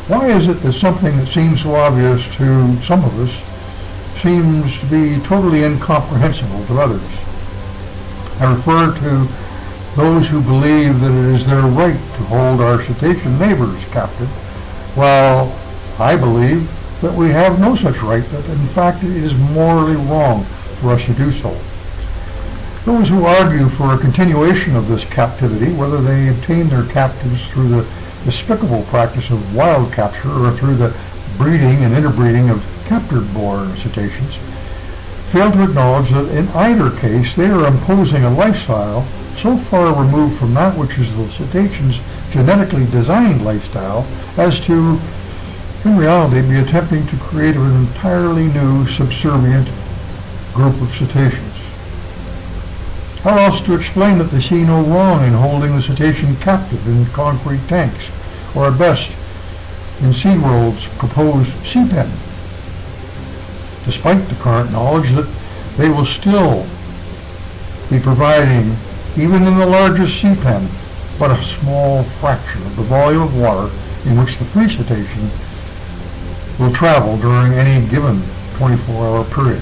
Why is it that something that seems so obvious to some of us seems to be totally incomprehensible to others? I refer to those who believe that it is their right to hold our cetacean neighbors captive, while I believe that we have no such right, that in fact it is morally wrong for us to do so. Those who argue for a continuation of this captivity, whether they obtain their captives through the despicable practice of wild capture or through the breeding and interbreeding of captured-born cetaceans, fail to acknowledge that in either case they are imposing a lifestyle so far removed from that which is the cetacean's genetically designed lifestyle as to, in reality, be attempting to create an entirely new subservient group of cetaceans. How else to explain that they see no wrong in holding the cetacean captive in concrete tanks, or at best in SeaWorld's proposed sea pen, despite the current knowledge that they will still be providing, even in the largest sea pen, but a small fraction of the volume of water in which the free cetacean will travel during any given 24-hour period,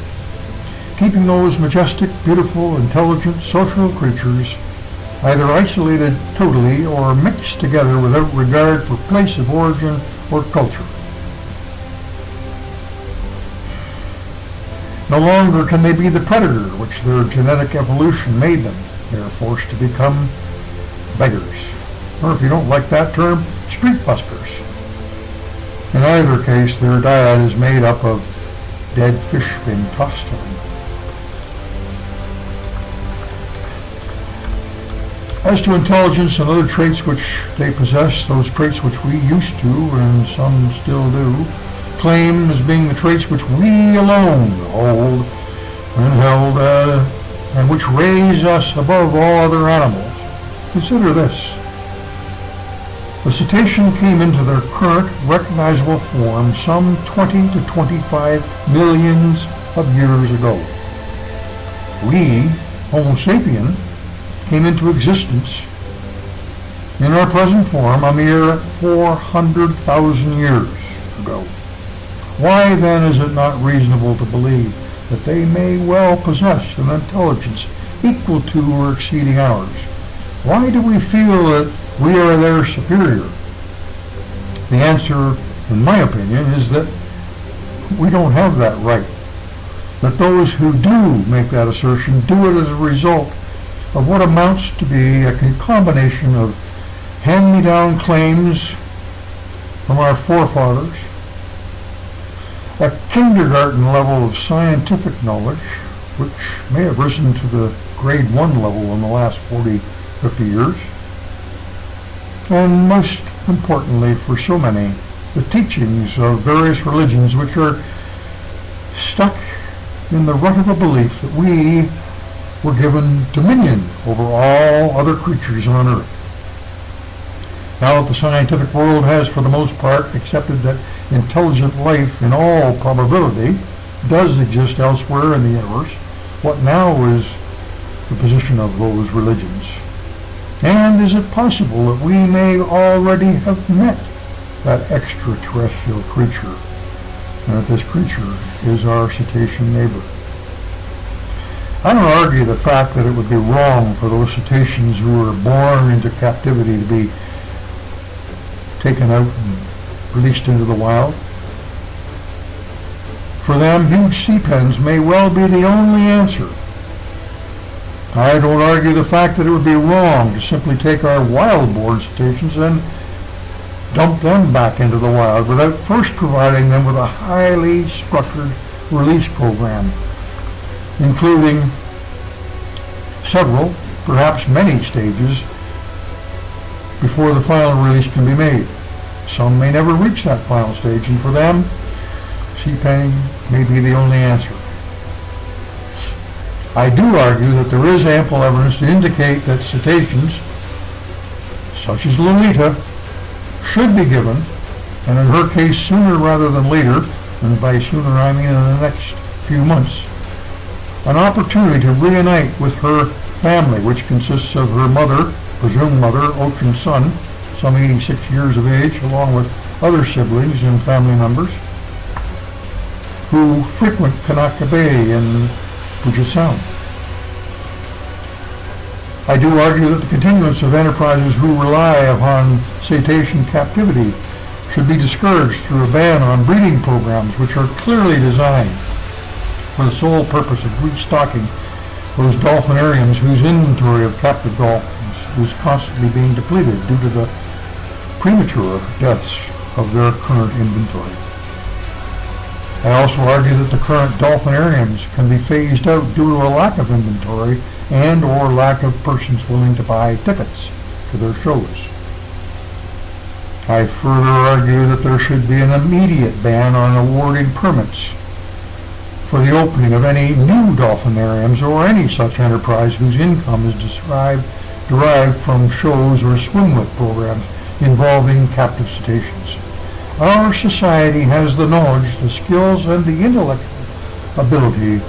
keeping those majestic, beautiful, intelligent, social creatures either isolated totally or mixed together without regard for place of origin or culture. No longer can they be the predator which their genetic evolution made them. They are forced to become beggars, or if you don't like that term, street busters. In either case, their diet is made up of dead fish being tossed to them. As to intelligence and other traits which they possess, those traits which we used to, and some still do, claim as being the traits which we alone hold and held, and which raise us above all other animals. Consider this. The cetacean came into their current recognizable form some 20 to 25 millions of years ago. We, Homo sapien, came into existence in our present form a mere 400,000 years ago. Why then is it not reasonable to believe that they may well possess an intelligence equal to or exceeding ours? Why do we feel that we are their superior? The answer, in my opinion, is that we don't have that right. That those who do make that assertion do it as a result of what amounts to be a combination of hand-me-down claims from our forefathers, a kindergarten level of scientific knowledge, which may have risen to the grade 1 level in the last 40, 50 years, and most importantly for so many, the teachings of various religions which are stuck in the rut of a belief that we were given dominion over all other creatures on earth. Now that the scientific world has, for the most part, accepted that intelligent life, in all probability, does exist elsewhere in the universe, what now is the position of those religions? And is it possible that we may already have met that extraterrestrial creature, and that this creature is our cetacean neighbor? I don't argue the fact that it would be wrong for those cetaceans who were born into captivity to be taken out and released into the wild. For them, huge sea pens may well be the only answer. I don't argue the fact that it would be wrong to simply take our wild-born cetaceans and dump them back into the wild without first providing them with a highly structured release program, including several, perhaps many stages before the final release can be made. Some may never reach that final stage, and for them, sea penning may be the only answer. I do argue that there is ample evidence to indicate that cetaceans, such as Lolita, should be given, and in her case sooner rather than later, and by sooner I mean in the next few months, an opportunity to reunite with her family, which consists of her mother, presumed mother, ocean son, some 86 years of age, along with other siblings and family members who frequent Kanaka Bay in Puget Sound. I do argue that the continuance of enterprises who rely upon cetacean captivity should be discouraged through a ban on breeding programs which are clearly designed for the sole purpose of restocking those dolphinariums whose inventory of captive dolphins is constantly being depleted due to the premature deaths of their current inventory. I also argue that the current dolphinariums can be phased out due to a lack of inventory and or lack of persons willing to buy tickets to their shows. I further argue that there should be an immediate ban on awarding permits for the opening of any new dolphinariums or any such enterprise whose income is derived from shows or swim-wit programs involving captive cetaceans. Our society has the knowledge, the skills, and the intellectual ability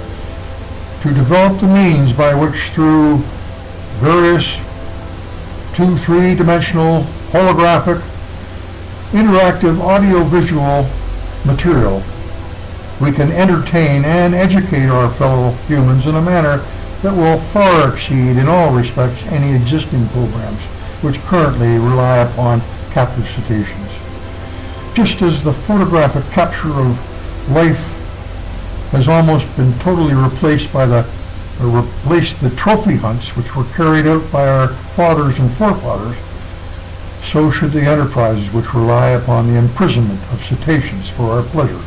to develop the means by which, through various 2-3-dimensional, holographic, interactive audio-visual material, we can entertain and educate our fellow humans in a manner that will far exceed in all respects any existing programs which currently rely upon captive cetaceans. Just as the photographic capture of life has almost been totally replaced the trophy hunts which were carried out by our fathers and forefathers, so should the enterprises which rely upon the imprisonment of cetaceans for our pleasure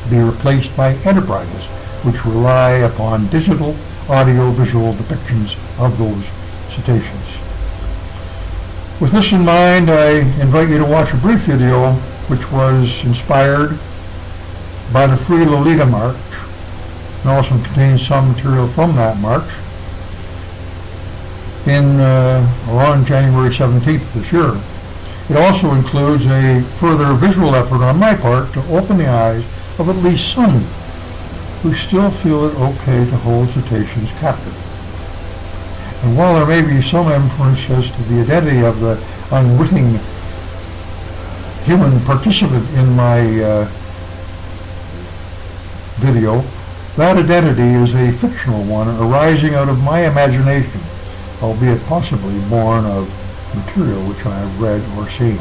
be replaced by enterprises which rely upon digital audio-visual depictions of those cetaceans. With this in mind, I invite you to watch a brief video which was inspired by the Free Lolita March and also contains some material from that march on January 17th this year. It also includes a further visual effort on my part to open the eyes of at least some who still feel it okay to hold cetaceans captive. And while there may be some inference as to the identity of the unwitting human participant in my video, that identity is a fictional one arising out of my imagination, albeit possibly born of material which I have read or seen.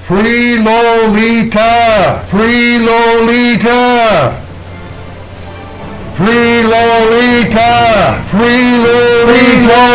Free Lolita! Free Lolita! Free Lolita! Free Lolita!